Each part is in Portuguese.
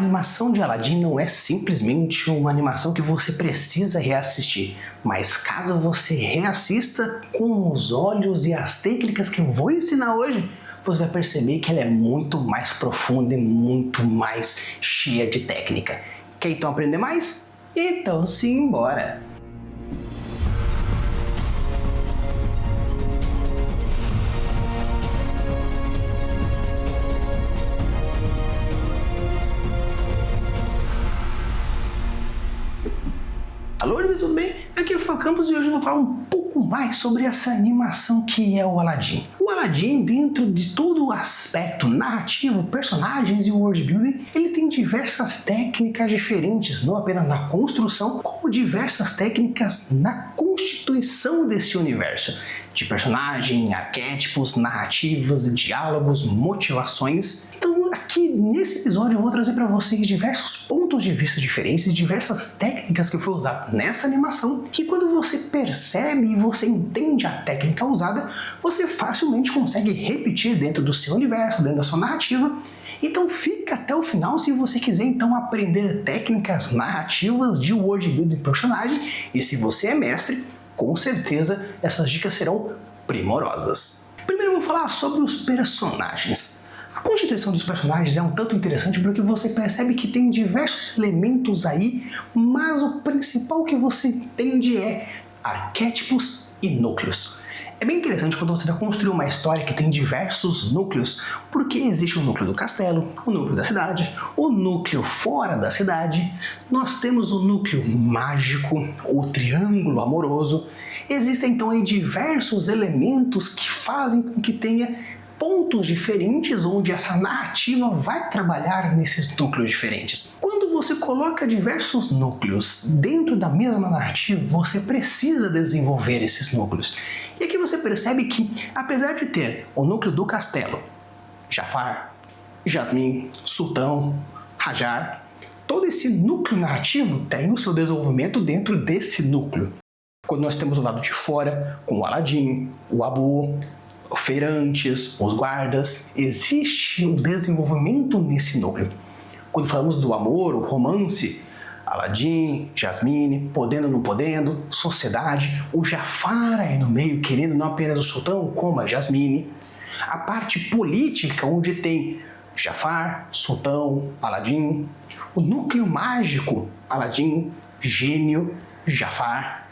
animação de Aladdin não é simplesmente uma animação que você precisa reassistir, mas caso você reassista com os olhos e as técnicas que eu vou ensinar hoje, você vai perceber que ela é muito mais profunda e muito mais cheia de técnica. Quer então aprender mais? Então simbora! Alô, tudo bem? Aqui é o Rafael Campos e hoje eu vou falar um pouco mais sobre essa animação que é o Aladdin. O Aladdin, dentro de todo o aspecto narrativo, personagens e world building, ele tem diversas técnicas diferentes, não apenas na construção, como diversas técnicas na constituição desse universo. De personagem, arquétipos, narrativas, diálogos, motivações. Então aqui nesse episódio eu vou trazer para vocês diversos pontos de vista diferentes e diversas técnicas que foi usada nessa animação, que quando você percebe e você entende a técnica usada, você facilmente consegue repetir dentro do seu universo, dentro da sua narrativa. Então fica até o final se você quiser então aprender técnicas narrativas de world building de personagem, e se você é mestre, com certeza essas dicas serão primorosas. Primeiro eu vou falar sobre os personagens. A constituição dos personagens é um tanto interessante porque você percebe que tem diversos elementos aí, mas o principal que você entende é arquétipos e núcleos. É bem interessante quando você vai construir uma história que tem diversos núcleos, porque existe o núcleo do castelo, o núcleo da cidade, o núcleo fora da cidade, nós temos o núcleo mágico, o triângulo amoroso. Existem então aí diversos elementos que fazem com que tenha pontos diferentes onde essa narrativa vai trabalhar nesses núcleos diferentes. Quando você coloca diversos núcleos dentro da mesma narrativa, você precisa desenvolver esses núcleos. E aqui você percebe que, apesar de ter o núcleo do castelo, Jafar, Jasmine, Sultão, Hajar, todo esse núcleo narrativo tem o seu desenvolvimento dentro desse núcleo. Quando nós temos o lado de fora, com o Aladdin, o Abu, os feirantes, os guardas, existe um desenvolvimento nesse núcleo. Quando falamos do amor, o romance, Aladdin, Jasmine, podendo ou não podendo, sociedade, o Jafar aí no meio, querendo não apenas o sultão, como a Jasmine. A parte política, onde tem Jafar, sultão, Aladdin. O núcleo mágico, Aladdin, gênio, Jafar.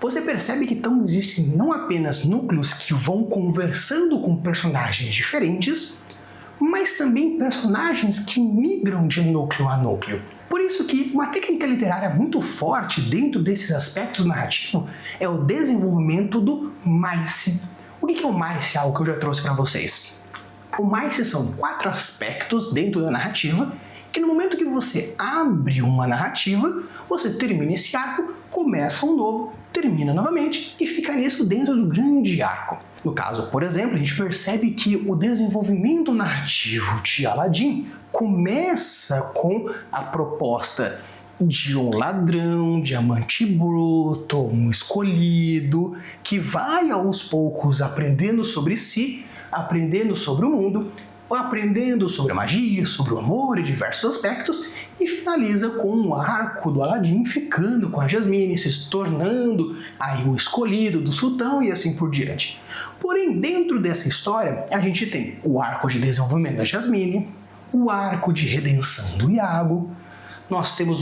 Você percebe que então existem não apenas núcleos que vão conversando com personagens diferentes, mas também personagens que migram de núcleo a núcleo. Por isso que uma técnica literária muito forte dentro desses aspectos narrativos é o desenvolvimento do MICE. O que é o MICE? Algo que eu já trouxe para vocês. O MICE são 4 aspectos dentro da narrativa que no momento que você abre uma narrativa, você termina esse arco, começa um novo, termina novamente e fica nisso dentro do grande arco. No caso, por exemplo, a gente percebe que o desenvolvimento narrativo de Aladdin começa com a proposta de um ladrão, diamante bruto, um escolhido, que vai aos poucos aprendendo sobre si, aprendendo sobre o mundo, aprendendo sobre a magia, sobre o amor e diversos aspectos, e finaliza com o arco do Aladdin ficando com a Jasmine, se tornando aí o escolhido do sultão e assim por diante. Porém, dentro dessa história, a gente tem o arco de desenvolvimento da Jasmine, o arco de redenção do Iago, nós temos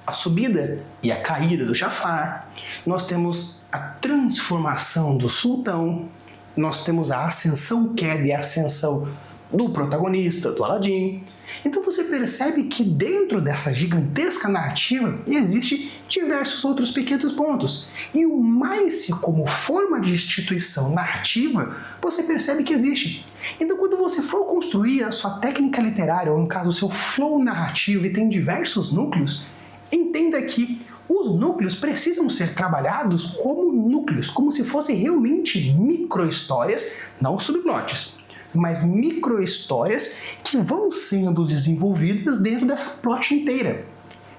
a subida e a caída do Jafar, nós temos a transformação do sultão, nós temos a ascensão, queda e ascensão do protagonista, do Aladdin. Então você percebe que dentro dessa gigantesca narrativa existem diversos outros pequenos pontos. E o MICE como forma de instituição narrativa, você percebe que existe. Então quando você for construir a sua técnica literária, ou no caso o seu flow narrativo e tem diversos núcleos, entenda que os núcleos precisam ser trabalhados como núcleos, como se fossem realmente micro-histórias, não subplots, mas micro-histórias que vão sendo desenvolvidas dentro dessa plot inteira.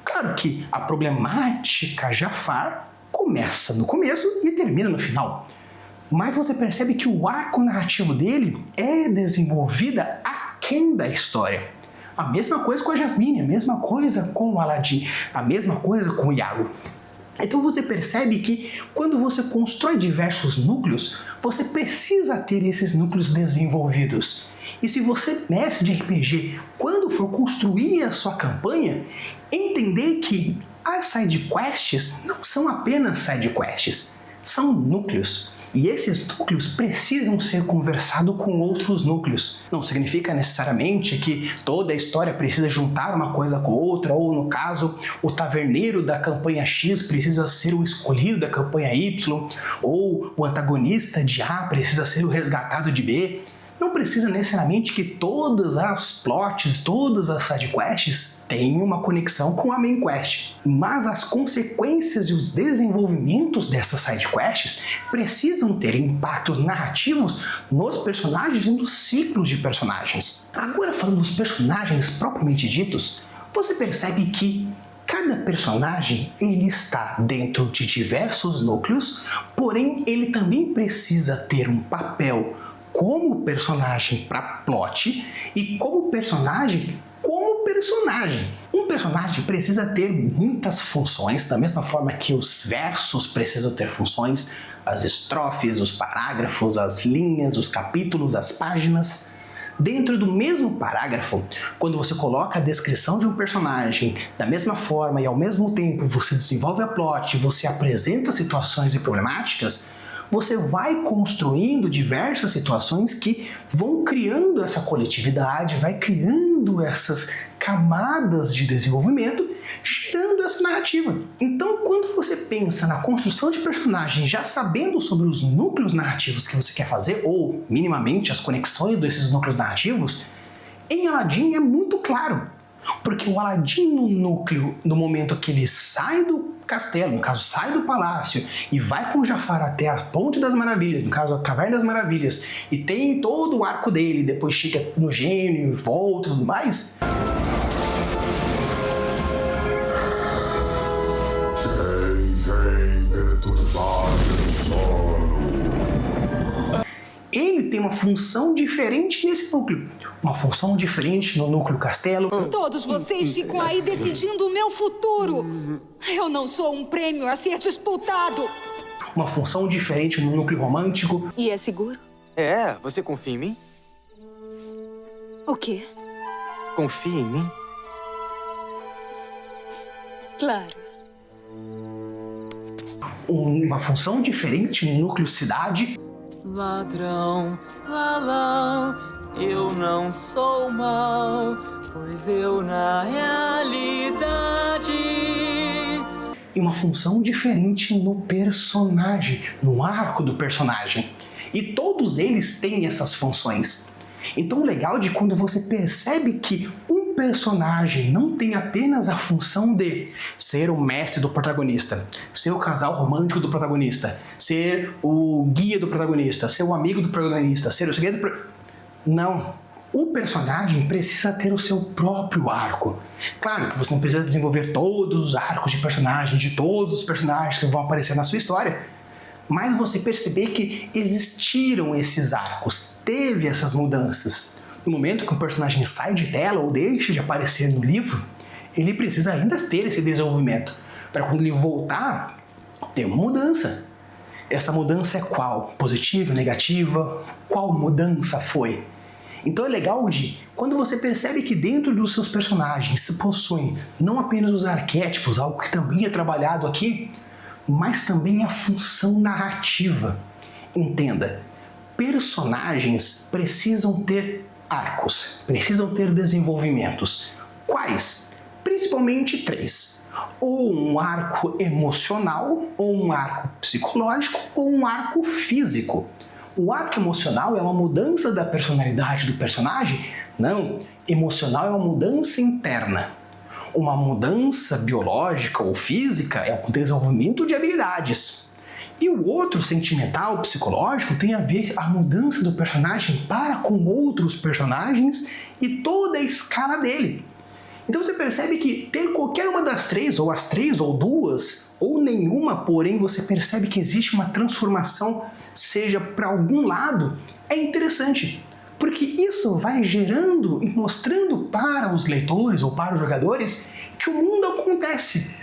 Claro que a problemática Jafar começa no começo e termina no final, mas você percebe que o arco narrativo dele é desenvolvida aquém da história. A mesma coisa com a Jasmine, a mesma coisa com o Aladdin, a mesma coisa com o Iago. Então você percebe que quando você constrói diversos núcleos, você precisa ter esses núcleos desenvolvidos. E se você, mestre de RPG, quando for construir a sua campanha, entender que as sidequests não são apenas sidequests, são núcleos. E esses núcleos precisam ser conversados com outros núcleos. Não significa necessariamente que toda a história precisa juntar uma coisa com outra, ou no caso, o taverneiro da campanha X precisa ser o escolhido da campanha Y, ou o antagonista de A precisa ser o resgatado de B. Não precisa necessariamente que todas as plots, todas as sidequests tenham uma conexão com a main quest, mas as consequências e os desenvolvimentos dessas sidequests precisam ter impactos narrativos nos personagens e nos ciclos de personagens. Agora, falando dos personagens propriamente ditos, você percebe que cada personagem ele está dentro de diversos núcleos, porém ele também precisa ter um papel como personagem para plot e como personagem. Um personagem precisa ter muitas funções, da mesma forma que os versos precisam ter funções, as estrofes, os parágrafos, as linhas, os capítulos, as páginas. Dentro do mesmo parágrafo, quando você coloca a descrição de um personagem da mesma forma e ao mesmo tempo você desenvolve a plot, você apresenta situações e problemáticas, você vai construindo diversas situações que vão criando essa coletividade, vai criando essas camadas de desenvolvimento, gerando essa narrativa. Então, quando você pensa na construção de personagens já sabendo sobre os núcleos narrativos que você quer fazer, ou minimamente as conexões desses núcleos narrativos, em Aladdin é muito claro. Porque o Aladdin no núcleo, no momento que ele sai do castelo, no caso sai do palácio e vai com o Jafar até a Ponte das Maravilhas, no caso a Caverna das Maravilhas, e tem todo o arco dele, depois chega no gênio e volta e tudo mais. Ele tem uma função diferente nesse núcleo. Uma função diferente no núcleo castelo. Todos vocês ficam aí decidindo o meu futuro. Eu não sou um prêmio a ser disputado. Uma função diferente no núcleo romântico. E é seguro? É, você confia em mim? O quê? Confia em mim? Claro. Uma função diferente no núcleo cidade. Ladrão, lalão, eu não sou mau, pois eu na realidade... E uma função diferente no personagem, no arco do personagem. E todos eles têm essas funções. Então o legal de quando você percebe que um personagem não tem apenas a função de ser o mestre do protagonista, ser o casal romântico do protagonista, ser o guia do protagonista, ser o amigo do protagonista, ser o segredo do Não. O personagem precisa ter o seu próprio arco. Claro que você não precisa desenvolver todos os arcos de personagem, de todos os personagens que vão aparecer na sua história, mas você perceber que existiram esses arcos, teve essas mudanças. No momento que o personagem sai de tela ou deixa de aparecer no livro, ele precisa ainda ter esse desenvolvimento, para quando ele voltar, ter uma mudança. Essa mudança é qual? Positiva, negativa? Qual mudança foi? Então é legal de, quando você percebe que dentro dos seus personagens se possuem não apenas os arquétipos, algo que também é trabalhado aqui, mas também a função narrativa. Entenda, personagens precisam ter arcos, precisam ter desenvolvimentos. Quais? Principalmente 3. Ou um arco emocional, ou um arco psicológico, ou um arco físico. O arco emocional é uma mudança da personalidade do personagem? Não, emocional é uma mudança interna. Uma mudança biológica ou física é um desenvolvimento de habilidades. E o outro, sentimental, psicológico, tem a ver a mudança do personagem para com outros personagens e toda a escala dele. Então você percebe que ter qualquer uma das 3, ou as 3, ou 2, ou nenhuma, porém você percebe que existe uma transformação, seja para algum lado, é interessante. Porque isso vai gerando e mostrando para os leitores ou para os jogadores que o mundo acontece.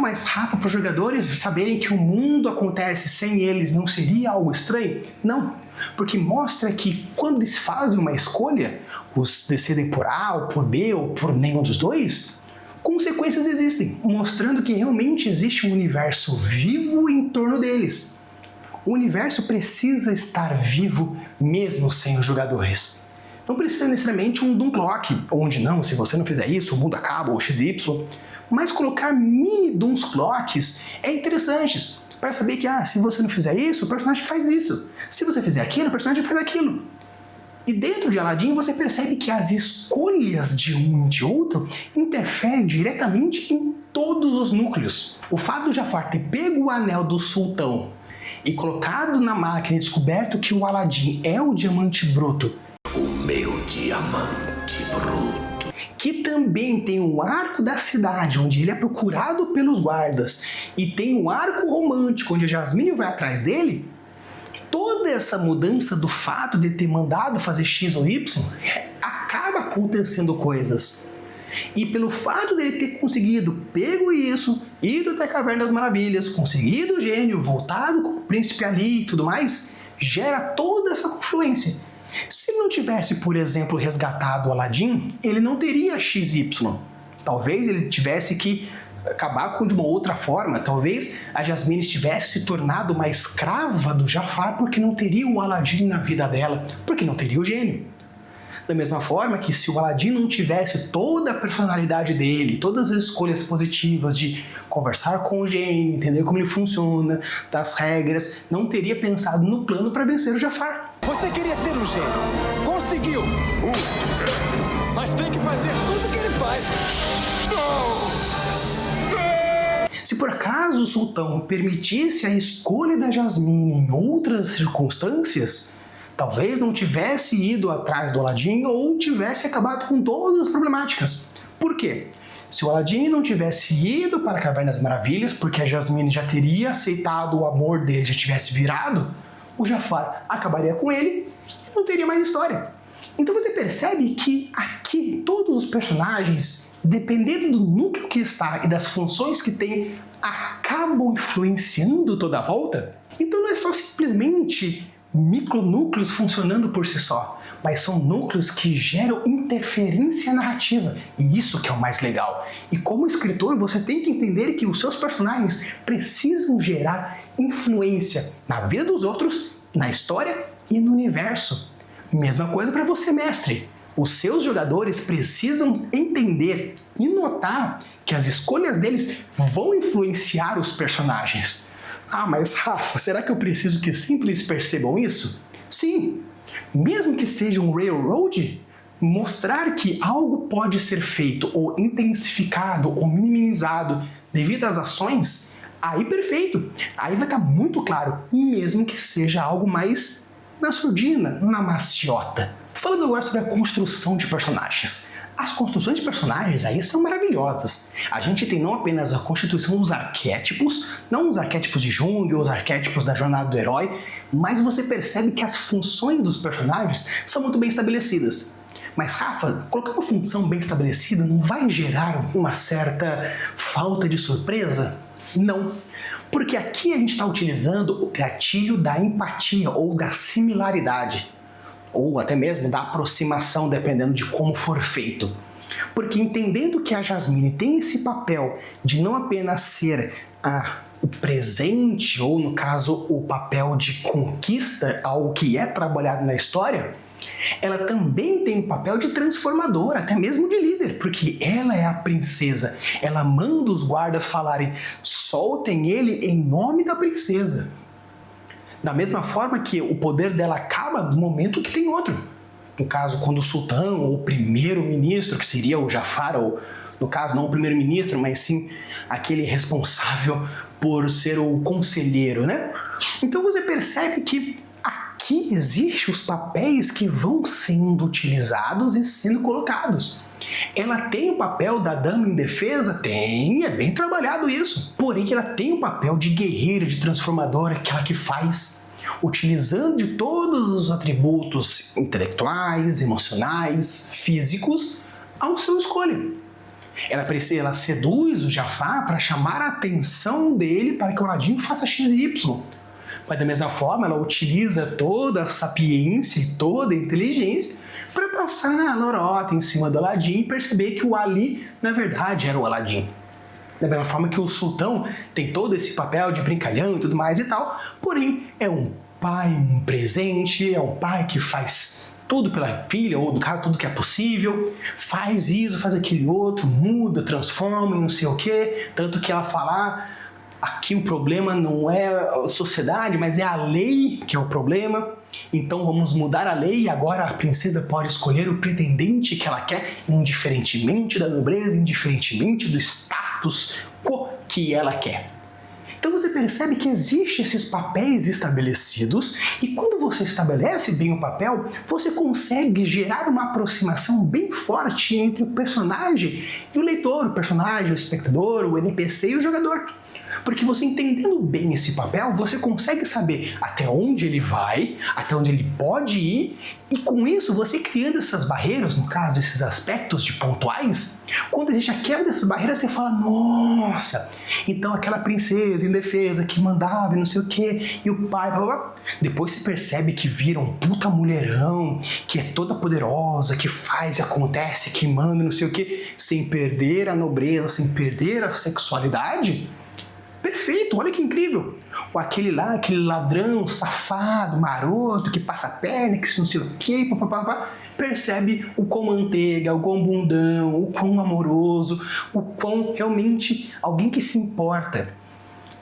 Mas Rafa, para os jogadores saberem que o mundo acontece sem eles não seria algo estranho? Não, porque mostra que quando eles fazem uma escolha, os decidem por A ou por B ou por nenhum dos dois, consequências existem, mostrando que realmente existe um universo vivo em torno deles. O universo precisa estar vivo mesmo sem os jogadores. Não precisa necessariamente um Doom Clock, onde não, se você não fizer isso, o mundo acaba, ou XY. Mas colocar mini Doom Clocks é interessante, para saber que se você não fizer isso, o personagem faz isso. Se você fizer aquilo, o personagem faz aquilo. E dentro de Aladdin você percebe que as escolhas de um e de outro interferem diretamente em todos os núcleos. O fato do Jafar ter pego o anel do sultão e colocado na máquina e descoberto que o Aladdin é o diamante bruto. O meu diamante bruto. Que também tem o arco da cidade, onde ele é procurado pelos guardas, e tem o arco romântico, onde a Jasmine vai atrás dele. Toda essa mudança do fato de ter mandado fazer X ou Y, acaba acontecendo coisas. E pelo fato dele ter conseguido, pego isso, ido até a Caverna das Maravilhas, conseguido o gênio, voltado com o príncipe Ali e tudo mais, gera toda essa confluência. Se ele não tivesse, por exemplo, resgatado o Aladdin, ele não teria XY. Talvez ele tivesse que acabar de uma outra forma. Talvez a Jasmine tivesse se tornado uma escrava do Jafar porque não teria o Aladdin na vida dela, porque não teria o gênio. Da mesma forma que se o Aladdin não tivesse toda a personalidade dele, todas as escolhas positivas de conversar com o gênio, entender como ele funciona, das regras, não teria pensado no plano para vencer o Jafar. Você queria ser um gênio. Conseguiu. Mas tem que fazer tudo que ele faz. Se por acaso o sultão permitisse a escolha da Jasmine em outras circunstâncias, talvez não tivesse ido atrás do Aladdin ou tivesse acabado com todas as problemáticas. Por quê? Se o Aladdin não tivesse ido para a Caverna das Maravilhas, porque a Jasmine já teria aceitado o amor dele, já tivesse virado, o Jafar acabaria com ele e não teria mais história. Então você percebe que aqui todos os personagens, dependendo do núcleo que está e das funções que tem, acabam influenciando toda a volta. Então não é só simplesmente micronúcleos funcionando por si só, mas são núcleos que geram interferência narrativa, e isso que é o mais legal. E como escritor você tem que entender que os seus personagens precisam gerar influência na vida dos outros, na história e no universo. Mesma coisa para você, mestre. Os seus jogadores precisam entender e notar que as escolhas deles vão influenciar os personagens. Mas Rafa, será que eu preciso que simples percebam isso? Sim, mesmo que seja um railroad, mostrar que algo pode ser feito ou intensificado ou minimizado devido às ações, aí perfeito, aí vai estar muito claro, mesmo que seja algo mais na surdina, na maciota. Falando agora sobre a construção de personagens. As construções de personagens aí são maravilhosas. A gente tem não apenas a constituição dos arquétipos, não os arquétipos de Jung ou os arquétipos da jornada do herói, mas você percebe que as funções dos personagens são muito bem estabelecidas. Mas Rafa, colocar uma função bem estabelecida não vai gerar uma certa falta de surpresa? Não. Porque aqui a gente está utilizando o gatilho da empatia ou da similaridade, ou até mesmo da aproximação, dependendo de como for feito. Porque entendendo que a Jasmine tem esse papel de não apenas ser o presente, ou no caso o papel de conquista, algo que é trabalhado na história, ela também tem um papel de transformadora, até mesmo de líder, porque ela é a princesa. Ela manda os guardas falarem, soltem ele em nome da princesa. Da mesma forma que o poder dela acaba no momento que tem outro. No caso, quando o sultão ou o primeiro-ministro, que seria o Jafar, ou no caso não o primeiro-ministro, mas sim aquele responsável por ser o conselheiro, né? Então você percebe que aqui existem os papéis que vão sendo utilizados e sendo colocados. Ela tem o papel da dama indefesa? Tem, é bem trabalhado isso. Porém que ela tem o papel de guerreira, de transformadora, aquela que faz. utilizando de todos os atributos intelectuais, emocionais, físicos ao seu escolha. Ela seduz o Jafar para chamar a atenção dele para que o Aladim faça X e Y. Mas da mesma forma, ela utiliza toda a sapiência e toda a inteligência para passar a lorota em cima do Aladim e perceber que o Ali, na verdade, era o Aladim. Da mesma forma que o sultão tem todo esse papel de brincalhão e tudo mais e tal, porém é um pai presente, é um pai que faz tudo pela filha, ou no caso, tudo que é possível, faz isso, faz aquele outro, muda, transforma, não sei o quê, tanto que ela fala, aqui o problema não é a sociedade, mas é a lei que é o problema, então vamos mudar a lei e agora a princesa pode escolher o pretendente que ela quer, indiferentemente da nobreza, indiferentemente do status quo que ela quer. Então você percebe que existem esses papéis estabelecidos e quando você estabelece bem o papel, você consegue gerar uma aproximação bem forte entre o personagem e o leitor, o personagem, o espectador, o NPC e o jogador. Porque você entendendo bem esse papel, você consegue saber até onde ele vai, até onde ele pode ir, e com isso você criando essas barreiras, no caso esses aspectos de pontuais, quando existe a quebra dessas barreiras, você fala, nossa, então aquela princesa indefesa que mandava e não sei o que, e o pai, blá, blá, blá. Depois você percebe que vira um puta mulherão, que é toda poderosa, que faz e acontece, que manda não sei o que, sem perder a nobreza, sem perder a sexualidade. Perfeito, olha que incrível. Ou aquele lá, aquele ladrão, safado, maroto, que passa a perna, que não sei o que, papapá, percebe o quão manteiga, o quão bundão, o quão amoroso, o quão realmente alguém que se importa.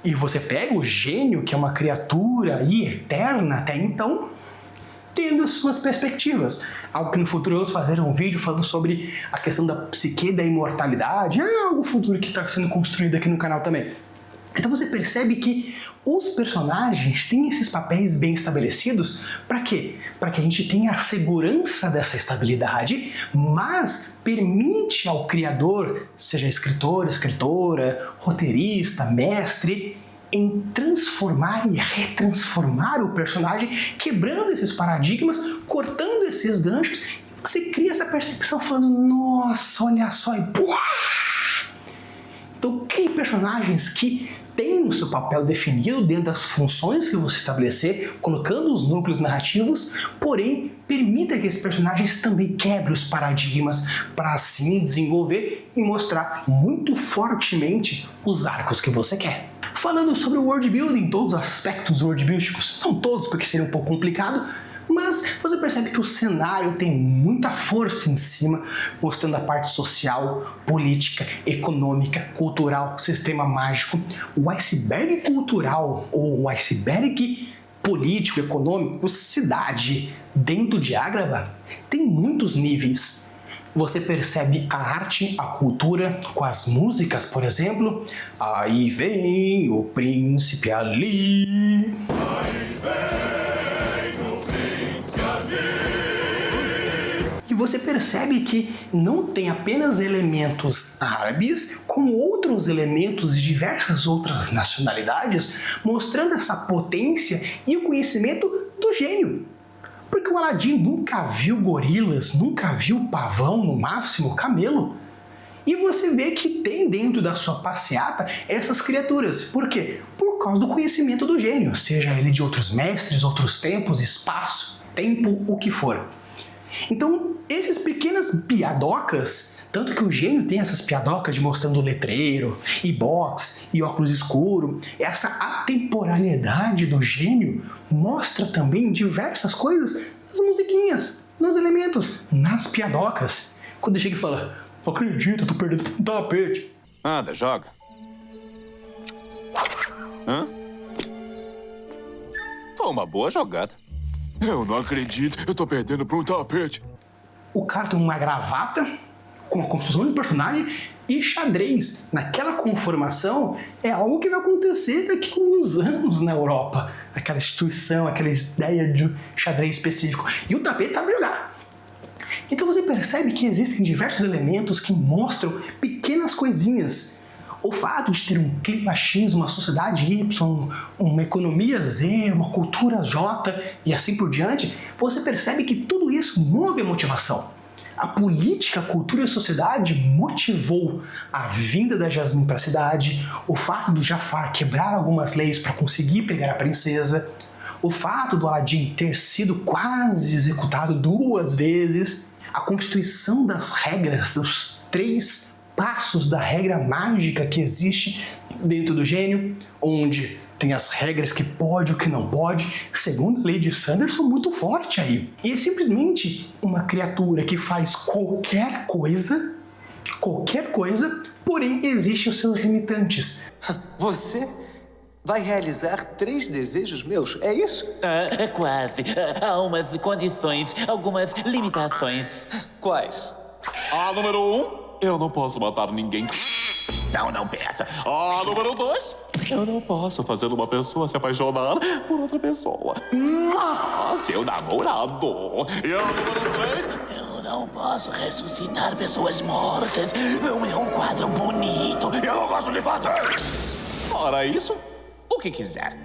E você pega o gênio, que é uma criatura eterna até então, tendo as suas perspectivas. Algo que no futuro vamos fazer um vídeo falando sobre a questão da psique, da imortalidade. É algo futuro que está sendo construído aqui no canal também. Então você percebe que os personagens têm esses papéis bem estabelecidos para quê? Para que a gente tenha a segurança dessa estabilidade, mas permite ao criador, seja escritor, escritora, roteirista, mestre, em transformar e retransformar o personagem, quebrando esses paradigmas, cortando esses ganchos, e você cria essa percepção falando, nossa, olha só, e buá! Então crie personagens que têm o seu papel definido dentro das funções que você estabelecer, colocando os núcleos narrativos, porém permita que esses personagens também quebrem os paradigmas para assim desenvolver e mostrar muito fortemente os arcos que você quer. Falando sobre o world building, todos os aspectos worldbuildísticos, não todos porque seria um pouco complicado, mas você percebe que o cenário tem muita força em cima, mostrando a parte social, política, econômica, cultural, sistema mágico. O iceberg cultural ou o iceberg político, econômico, cidade dentro de Agrabah tem muitos níveis. Você percebe a arte, a cultura, com as músicas, por exemplo. Aí vem o príncipe Ali. Aí vem o príncipe Ali. E você percebe que não tem apenas elementos árabes, como outros elementos de diversas outras nacionalidades, mostrando essa potência e o conhecimento do gênio. Porque o Aladim nunca viu gorilas, nunca viu pavão, no máximo camelo. E você vê que tem dentro da sua passeata essas criaturas. Por quê? Por causa do conhecimento do gênio, seja ele de outros mestres, outros tempos, espaço, tempo, o que for. Então, essas pequenas piadocas, tanto que o gênio tem essas piadocas de mostrando letreiro, e box, e óculos escuro, essa atemporalidade do gênio mostra também diversas coisas nas musiquinhas, nos elementos, nas piadocas. Quando chega e fala, acredita, eu tô perdendo um tapete. Anda, joga. Hã? Foi uma boa jogada. Eu não acredito, eu tô perdendo pra um tapete. O cara tem uma gravata com a construção de personagem e xadrez. Naquela conformação é algo que vai acontecer daqui a uns anos na Europa. Aquela instituição, aquela ideia de xadrez específico. E o tapete sabe jogar. Então você percebe que existem diversos elementos que mostram pequenas coisinhas. O fato de ter um clima X, uma sociedade Y, uma economia Z, uma cultura J e assim por diante, você percebe que tudo isso move a motivação. A política, a cultura e a sociedade motivou a vinda da Jasmine para a cidade, o fato do Jafar quebrar algumas leis para conseguir pegar a princesa, o fato do Aladdin ter sido quase executado 2 vezes, a constituição das regras, dos 3 passos da regra mágica que existe dentro do gênio, onde tem as regras que pode e o que não pode, segundo a lei de Sanderson, muito forte aí. E é simplesmente uma criatura que faz qualquer coisa, porém existem os seus limitantes. Você vai realizar 3 desejos meus, é isso? Quase. Há umas condições, algumas limitações. Quais? Número 1, eu não posso matar ninguém. Não peça. Número 2, eu não posso fazer uma pessoa se apaixonar por outra pessoa. Seu namorado. E número 3, Eu não posso ressuscitar pessoas mortas. Não é um quadro bonito. eu não gosto de fazer. Fora isso, o que quiser.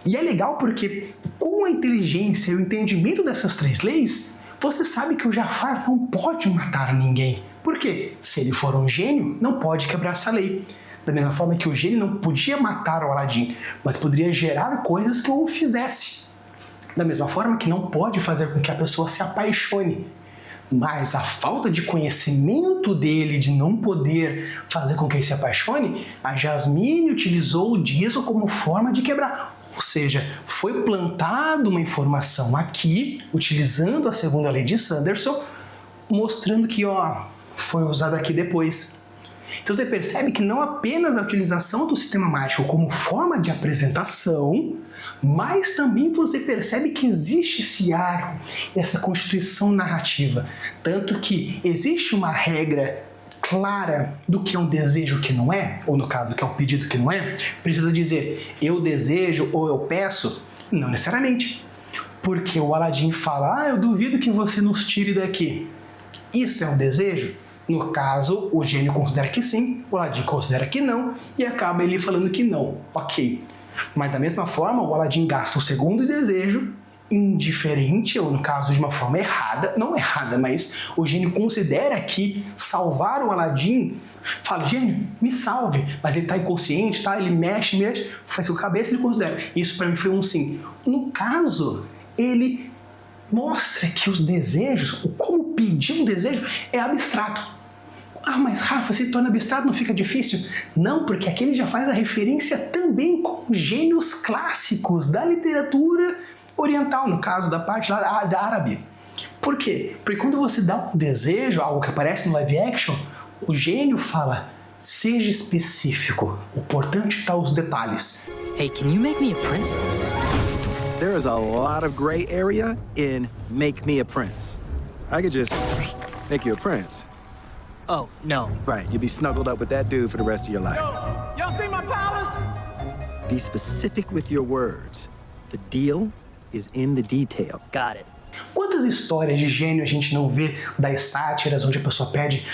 E é legal porque, com a inteligência e o entendimento dessas 3 leis, você sabe que o Jafar não pode matar ninguém. Por quê? Se ele for um gênio, não pode quebrar essa lei. Da mesma forma que o gênio não podia matar o Aladdin, mas poderia gerar coisas que o fizesse. Da mesma forma que não pode fazer com que a pessoa se apaixone. Mas a falta de conhecimento dele, de não poder fazer com que ele se apaixone, a Jasmine utilizou disso como forma de quebrar. Ou seja, foi plantada uma informação aqui, utilizando a segunda lei de Sanderson, mostrando que foi usada aqui depois. Então você percebe que não apenas a utilização do sistema mágico como forma de apresentação, mas também você percebe que existe esse arco, essa constituição narrativa. Tanto que existe uma regra clara do que é um desejo e o que não é, ou no caso do que é um pedido e o que não é. Precisa dizer eu desejo ou eu peço? Não necessariamente. Porque o Aladdin fala, eu duvido que você nos tire daqui. Isso é um desejo? No caso, o gênio considera que sim, o Aladdin considera que não, e acaba ele falando que não. Ok. Mas da mesma forma, o Aladdin gasta o segundo desejo, indiferente, ou no caso de uma forma errada, não errada, mas o gênio considera que salvar o Aladdin, fala, gênio, me salve, mas ele está inconsciente, tá? Ele mexe, faz com a cabeça, ele considera. Isso para mim foi um sim. No caso, ele mostra que os desejos, como pedir um desejo, é abstrato. Mas Rafa, se torna abstrato, não fica difícil? Não, porque aqui ele já faz a referência também com gênios clássicos da literatura oriental, no caso da parte lá da árabe. Por quê? Porque quando você dá um desejo, algo que aparece no live action, o gênio fala, seja específico, o importante está os detalhes. Hey, can you make me a prince? There is a lot of gray area in make me a prince. I could just make you a prince. Oh, no. Right, you'll be snuggled up with that dude for the rest of your life. Y'all see my palace? Be specific with your words. The deal is in the detail. Got it. Quantas histórias de gênio a gente não vê das sátiras onde a pessoa pede,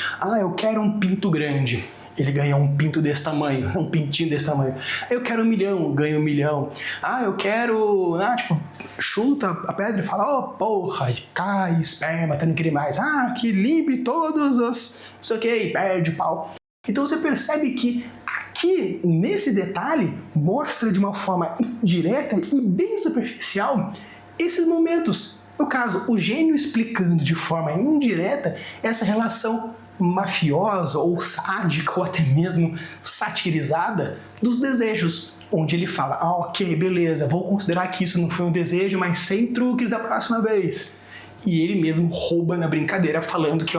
eu quero um pinto grande. Ele ganha um pinto desse tamanho, um pintinho desse tamanho. Eu quero 1 milhão, ganha 1 milhão. Eu quero, chuta a pedra e fala, porra, cai esperma, até não querer mais. Que limpe todos os, não sei o que, e perde o pau. Então você percebe que aqui, nesse detalhe, mostra de uma forma indireta e bem superficial esses momentos. No caso, o gênio explicando de forma indireta essa relação mafiosa ou sádica ou até mesmo satirizada dos desejos, onde ele fala, ok, beleza, vou considerar que isso não foi um desejo, mas sem truques da próxima vez. E ele mesmo rouba na brincadeira falando que,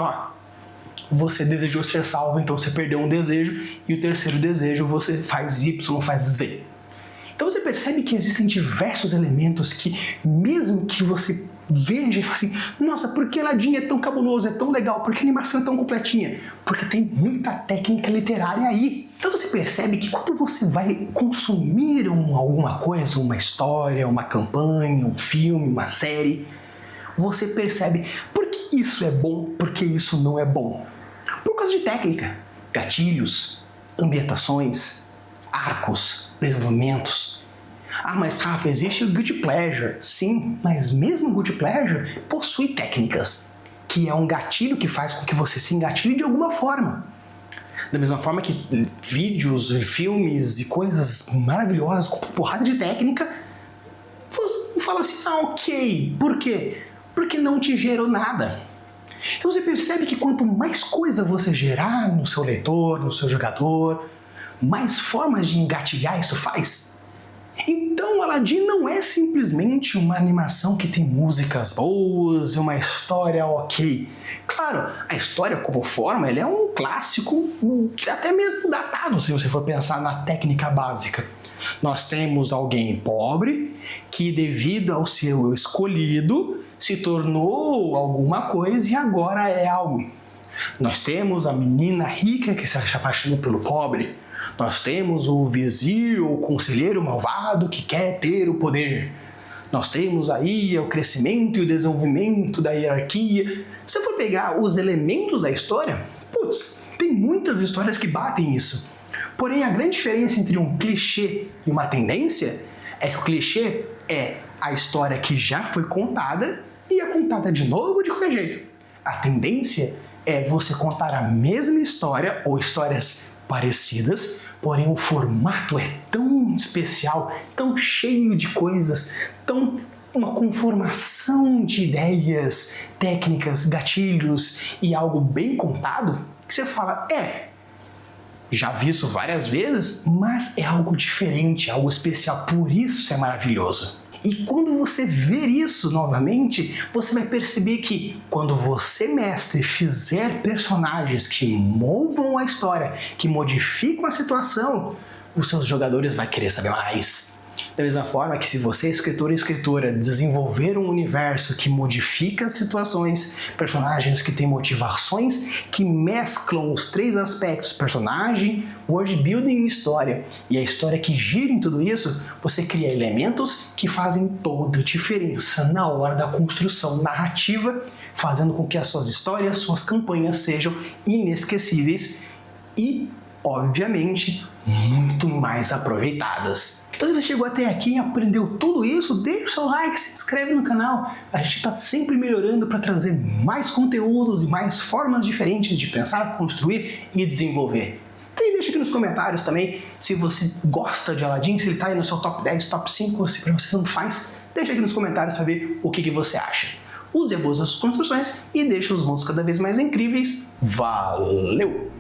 você desejou ser salvo, então você perdeu um desejo, e o terceiro desejo você faz Y, faz Z. Então você percebe que existem diversos elementos que, mesmo que você veja e fale assim, nossa, por que Aladdin é tão cabuloso, é tão legal, por que a animação é tão completinha? Porque tem muita técnica literária aí. Então você percebe que quando você vai consumir alguma coisa, uma história, uma campanha, um filme, uma série, você percebe por que isso é bom, por que isso não é bom. Por causa de técnica. gatilhos, ambientações, arcos, desenvolvimentos. Ah, mas Rafa, existe o Guilty Pleasure. Sim, mas mesmo o Guilty Pleasure possui técnicas, que é um gatilho que faz com que você se engatilhe de alguma forma. Da mesma forma que vídeos, filmes e coisas maravilhosas com porrada de técnica, você fala assim, ok. Por quê? Porque não te gerou nada. Então você percebe que quanto mais coisa você gerar no seu leitor, no seu jogador, mais formas de engatilhar isso faz. Então Aladdin não é simplesmente uma animação que tem músicas boas e uma história ok. Claro, a história como forma ela é um clássico, até mesmo datado se você for pensar na técnica básica. Nós temos alguém pobre que, devido ao seu escolhido, se tornou alguma coisa e agora é algo. Nós temos a menina rica que se apaixonou pelo pobre. Nós temos o vizir ou conselheiro malvado que quer ter o poder. Nós temos aí o crescimento e o desenvolvimento da hierarquia. Se for pegar os elementos da história, tem muitas histórias que batem isso. Porém, a grande diferença entre um clichê e uma tendência é que o clichê é a história que já foi contada e é contada de novo de qualquer jeito. A tendência é você contar a mesma história ou histórias parecidas, porém o formato é tão especial, tão cheio de coisas, tão uma conformação de ideias, técnicas, gatilhos e algo bem contado, que você fala, já vi isso várias vezes, mas é algo diferente, algo especial, por isso é maravilhoso. E quando você ver isso novamente, você vai perceber que quando você, mestre, fizer personagens que movam a história, que modificam a situação, os seus jogadores vão querer saber mais. Da mesma forma que se você, escritor e escritora, desenvolver um universo que modifica as situações, personagens que têm motivações, que mesclam os três aspectos, personagem, world building e história, e a história que gira em tudo isso, você cria elementos que fazem toda a diferença na hora da construção narrativa, fazendo com que as suas histórias, suas campanhas sejam inesquecíveis e, obviamente, muito mais aproveitadas. Então, se você chegou até aqui e aprendeu tudo isso, deixa o seu like, se inscreve no canal. A gente está sempre melhorando para trazer mais conteúdos e mais formas diferentes de pensar, construir e desenvolver. Então, deixa aqui nos comentários também se você gosta de Aladdin, se ele está aí no seu top 10, top 5, ou se para você não faz. Deixa aqui nos comentários para ver o que você acha. Use as boas construções e deixe os mundos cada vez mais incríveis. Valeu!